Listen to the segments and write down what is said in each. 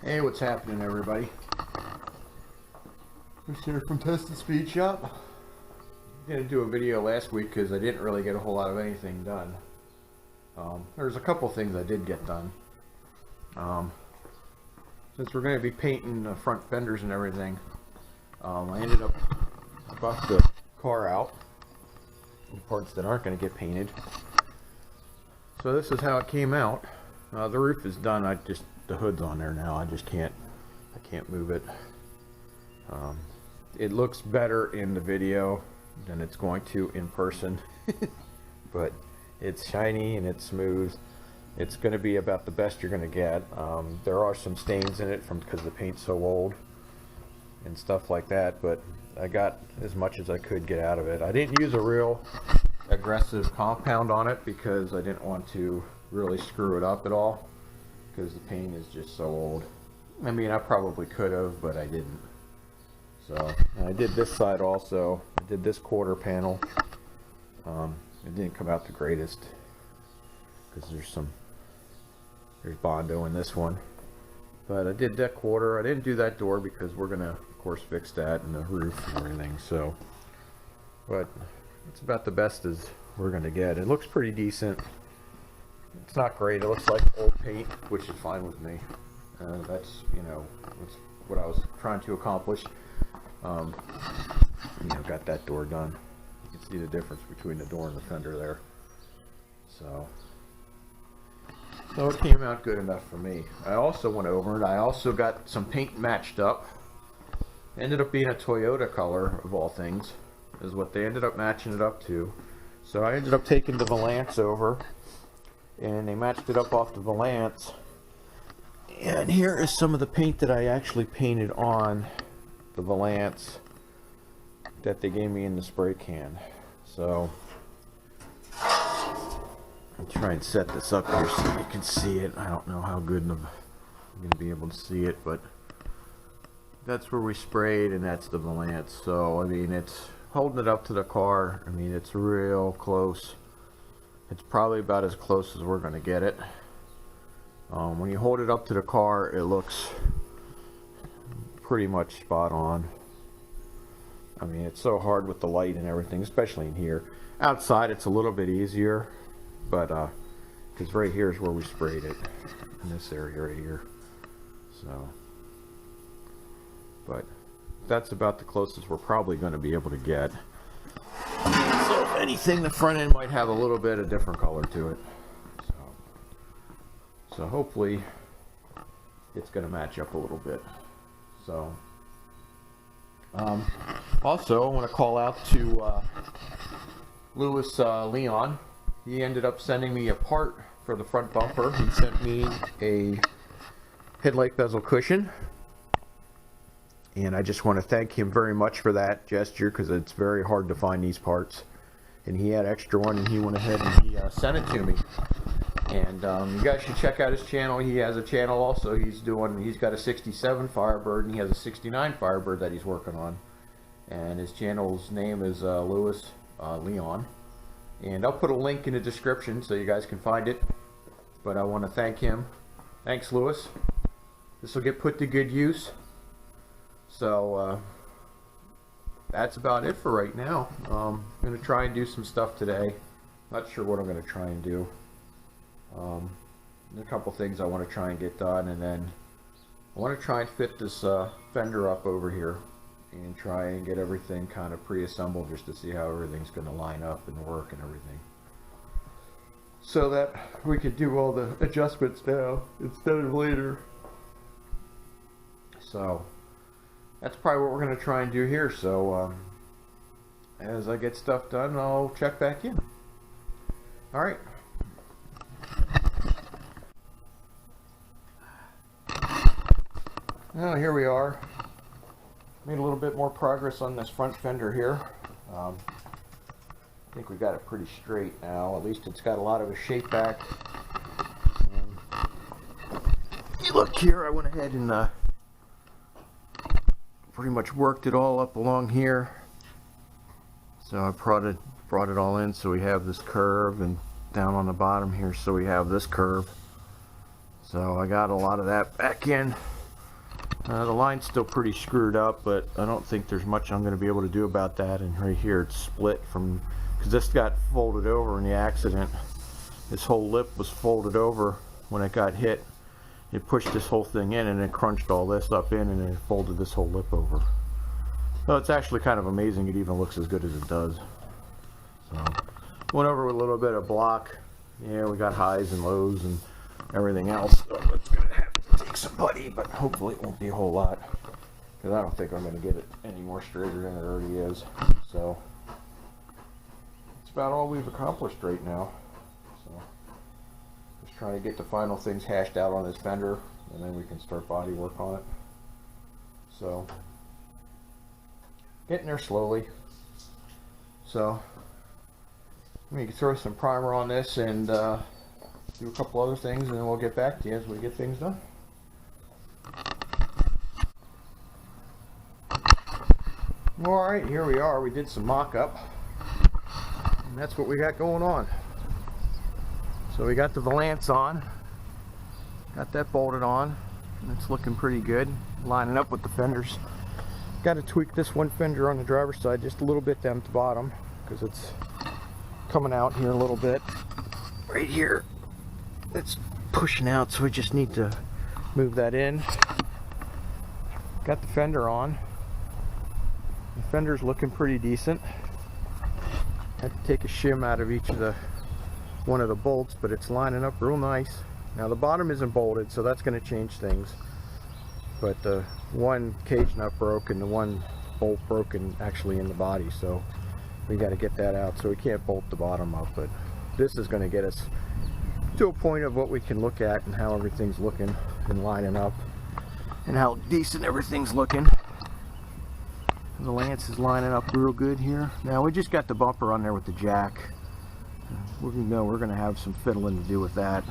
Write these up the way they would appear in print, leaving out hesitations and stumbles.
Hey, what's happening, everybody? Just here from Tested Speed Shop. I didn't do a video last week because I didn't really get a whole lot of anything done. There's a couple things I did get done. Since we're going to be painting the front fenders and everything, I ended up buffed the car out, the parts that aren't going to get painted. So this is how it came out. The roof is done. The hood's on there now. I can't move it. It looks better in the video than it's going to in person. But it's shiny and it's smooth. It's going to be about the best you're going to get. There are some stains in it because the paint's so old and stuff like that, but I got as much as I could get out of it. I didn't use a real aggressive compound on it because I didn't want to really screw it up at all, because the paint is just so old. I mean, I probably could have, but I didn't. So, and I did this side also. I did this quarter panel. It didn't come out the greatest because there's Bondo in this one. But I did that quarter. I didn't do that door because we're gonna, of course, fix that and the roof and everything. So, but it's about the best as we're gonna get. It looks pretty decent. It's not great. It looks like old paint, which is fine with me. That's what I was trying to accomplish. Got that door done. You can see the difference between the door and the fender there. So it came out good enough for me. I also went over it. I also got some paint matched up. Ended up being a Toyota color, of all things, is what they ended up matching it up to. So I ended up taking the Valance over, and they matched it up off the Valance. And here is some of the paint that I actually painted on the Valance that they gave me in the spray can. So I'll try and set this up here so you can see it. I don't know how good I'm going to be able to see it, but that's where we sprayed, and that's the Valance. So I mean, it's holding it up to the car. I mean, it's real close. It's probably about as close as we're going to get it. When you hold it up to the car, it looks pretty much spot on. I mean, it's so hard with the light and everything, especially in here. Outside, it's a little bit easier, but because right here is where we sprayed it, in this area right here. So, but that's about the closest we're probably going to be able to get. So if anything, the front end might have a little bit of different color to it. So hopefully it's going to match up a little bit. So also I want to call out to Louis Leon. He ended up sending me a part for the front bumper. He sent me a headlight bezel cushion, and I just want to thank him very much for that gesture, because it's very hard to find these parts, and he had extra one, and he went ahead and he sent it to me. And you guys should check out his channel. He has a channel also. He's got a 67 Firebird, and he has a 69 Firebird that he's working on. And his channel's name is Louis Leon. And I'll put a link in the description so you guys can find it. But I want to thank him. Thanks, Louis. This will get put to good use. So that's about it for right now. I'm going to try and do some stuff today. Not sure what I'm going to try and do. A couple things I want to try and get done, and then I want to try and fit this fender up over here and try and get everything kind of pre-assembled, just to see how everything's going to line up and work and everything, so that we could do all the adjustments now instead of later. So that's probably what we're going to try and do here. So as I get stuff done, I'll check back in. Alright. Well, here we are. Made a little bit more progress on this front fender here. I think we got it pretty straight now. At least it's got a lot of a shape back. You look here, I went ahead and pretty much worked it all up along here. So I brought it all in, so we have this curve, and down on the bottom here, so we have this curve. So I got a lot of that back in. The line's still pretty screwed up, but I don't think there's much I'm going to be able to do about that. And right here it's split from, because this got folded over in the accident. This whole lip was folded over when it got hit. It pushed this whole thing in, and it crunched all this up in, and it folded this whole lip over. So it's actually kind of amazing it even looks as good as it does. So went over with a little bit of block. Yeah, we got highs and lows and everything else. So it's going to have to take some putty, but hopefully it won't be a whole lot, because I don't think I'm going to get it any more straighter than it already is. So it's about all we've accomplished right now. So just trying to get the final things hashed out on this fender, and then we can start body work on it. So getting there slowly. So we can throw some primer on this and do a couple other things, and then we'll get back to you as we get things done. Alright, here we are. We did some mock-up, and that's what we got going on. So we got the valance on, got that bolted on, and it's looking pretty good, lining up with the fenders. Got to tweak this one fender on the driver's side just a little bit down at the bottom, because it's coming out here a little bit. Right here it's pushing out, so we just need to move that in. Got the fender on. The fender's looking pretty decent. Had to take a shim out of each of one of the bolts, but it's lining up real nice. Now the bottom isn't bolted, so that's going to change things. But the one cage nut broke and the one bolt broken actually in the body, so we got to get that out. So we can't bolt the bottom up, but this is going to get us to a point of what we can look at and how everything's looking and lining up and how decent everything's looking. The lance is lining up real good here. Now we just got the bumper on there with the jack. We're going to have some fiddling to do with that.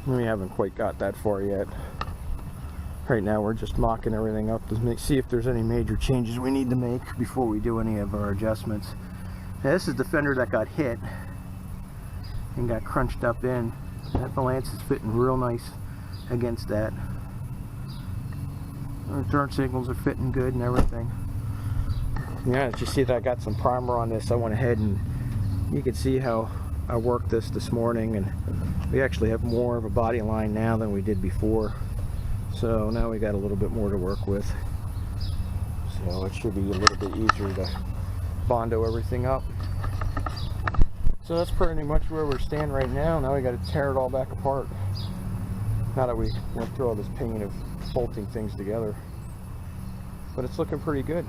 We haven't quite got that far yet. Right now we're just mocking everything up to see if there's any major changes we need to make before we do any of our adjustments. Now this is the fender that got hit and got crunched up in. That valance is fitting real nice against that. Our turn signals are fitting good and everything. Yeah, as you see that I got some primer on this, I went ahead and you can see how I worked this morning, and we actually have more of a body line now than we did before. So now we got a little bit more to work with. So it should be a little bit easier to bondo everything up. So that's pretty much where we're standing right now. Now we got to tear it all back apart. Now that we went through all this pain of bolting things together. But it's looking pretty good.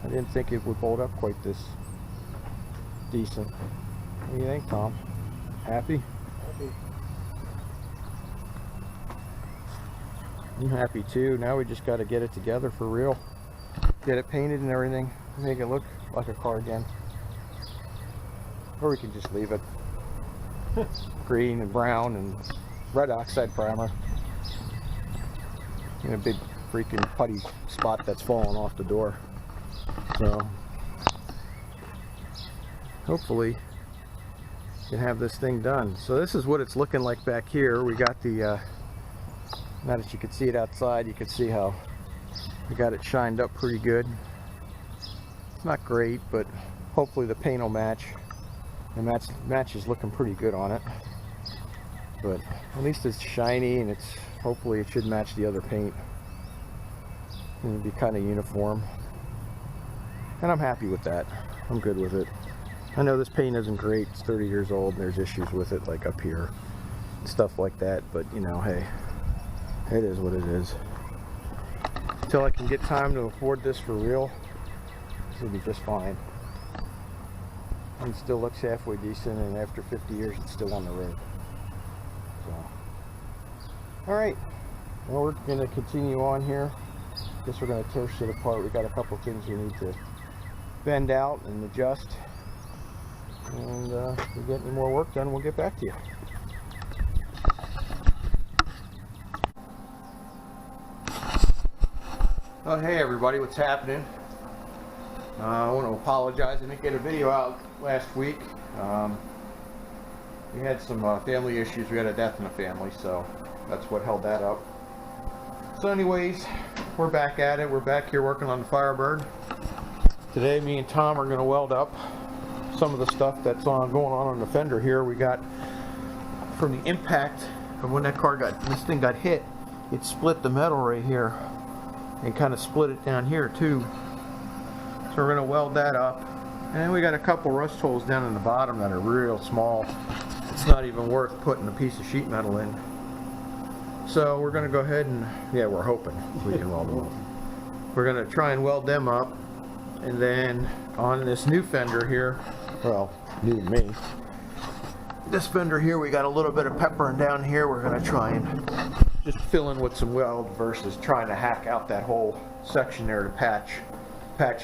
I didn't think it would bolt up quite this decent. What do you think, Tom? Happy? Happy. I'm happy too. Now we just got to get it together for real. Get it painted and everything. Make it look like a car again. Or we can just leave it green and brown and red oxide primer. And a big freaking putty spot that's falling off the door. So hopefully we can have this thing done. So this is what it's looking like back here. We got the now that you can see it outside, you can see how we got it shined up pretty good. It's not great, but hopefully the paint will match. The match is looking pretty good on it. But at least it's shiny, and it's hopefully it should match the other paint. And it'll be kind of uniform. And I'm happy with that. I'm good with it. I know this paint isn't great. It's 30 years old and there's issues with it, like up here. Stuff like that, but you know, hey. It is what it is. Until I can get time to afford this for real, this will be just fine. It still looks halfway decent, and after 50 years it's still on the road. So, alright, well, we're going to continue on here. Guess we're going to tear shit apart. We got a couple things we need to bend out and adjust. And if we get any more work done, we'll get back to you. Oh, hey everybody, what's happening? I want to apologize. I didn't get a video out last week. We had some family issues. We had a death in the family, so that's what held that up. So anyways, we're back at it. We're back here working on the Firebird. Today me and Tom are going to weld up some of the stuff that's going on the fender here. We got from the impact of when this thing got hit, it split the metal right here and kind of split it down here too. So we're going to weld that up. And then we got a couple rust holes down in the bottom that are real small. It's not even worth putting a piece of sheet metal in. So we're going to go ahead and, yeah, we're hoping we can weld them up. We're going to try and weld them up. And then on this new fender here, well, new to me, this fender here, we got a little bit of peppering down here. We're going to try and just fill in with some weld versus trying to hack out that whole section there to patch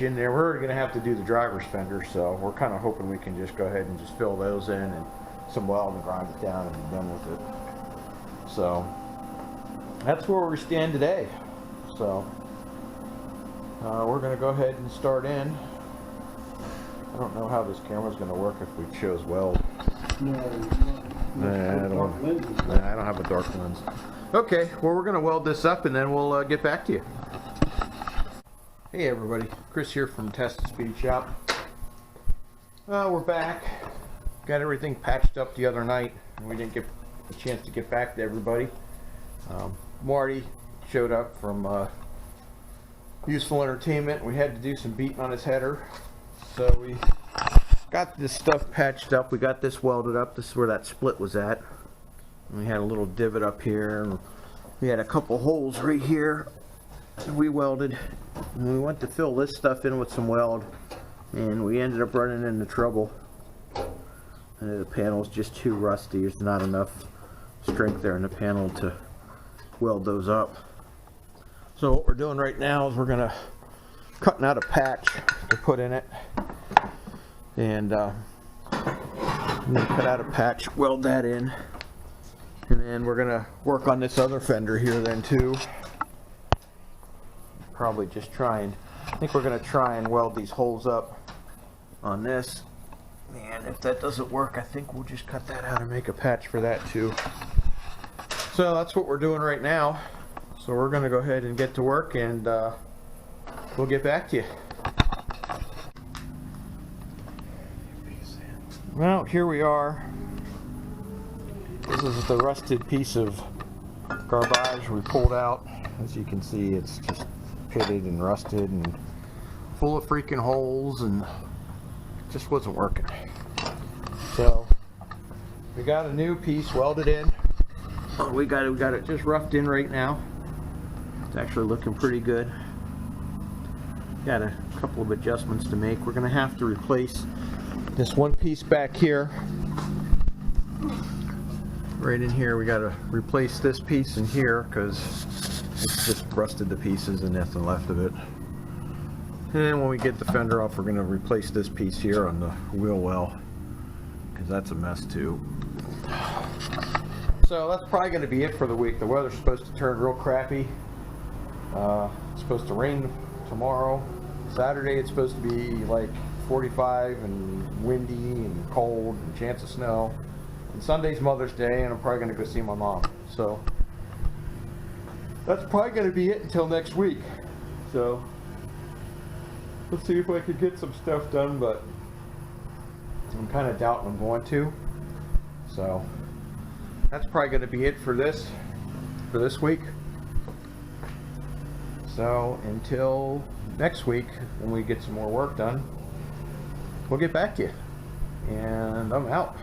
in there. We're already going to have to do the driver's fender, so we're kind of hoping we can just go ahead and just fill those in and some weld and grind it down and be done with it. So that's where we stand today. So we're going to go ahead and start in. I don't know how this camera's going to work if we chose weld. I don't have a dark lens. Okay, well, we're going to weld this up and then we'll get back to you. Hey everybody, Chris here from Test and Speed Shop. We're back. Got everything patched up the other night and we didn't get a chance to get back to everybody. Marty showed up from Useful Entertainment. We had to do some beating on his header. So we got this stuff patched up. We got this welded up. This is where that split was at. And we had a little divot up here. And we had a couple holes right here. We welded. And we went to fill this stuff in with some weld. And we ended up running into trouble. And the panel's just too rusty. There's not enough strength there in the panel to weld those up. So what we're doing right now is we're going to cutting out a patch to put in it. And I'm going to cut out a patch, weld that in. And then we're going to work on this other fender here then too. Probably just I think we're going to try and weld these holes up on this. And if that doesn't work, I think we'll just cut that out and make a patch for that too. So that's what we're doing right now. So we're going to go ahead and get to work and we'll get back to you. Well, here we are. This is the rusted piece of garbage we pulled out. As you can see, it's just pitted and rusted and full of freaking holes, and it just wasn't working. So we got a new piece welded in. We got it just roughed in right now. It's actually looking pretty good. Got a couple of adjustments to make. We're going to have to replace this one piece back here. Right in here, we got to replace this piece in here because it's just rusted to pieces and nothing left of it. And then when we get the fender off, we're going to replace this piece here on the wheel well because that's a mess too. So that's probably going to be it for the week. The weather's supposed to turn real crappy. It's supposed to rain tomorrow. Saturday it's supposed to be like 45 and windy and cold and chance of snow. And Sunday's Mother's Day and I'm probably going to go see my mom. So that's probably going to be it until next week. So let's see if I can get some stuff done, but I'm kind of doubting I'm going to. So that's probably going to be it for this week. So until next week when we get some more work done, we'll get back to you. And I'm out.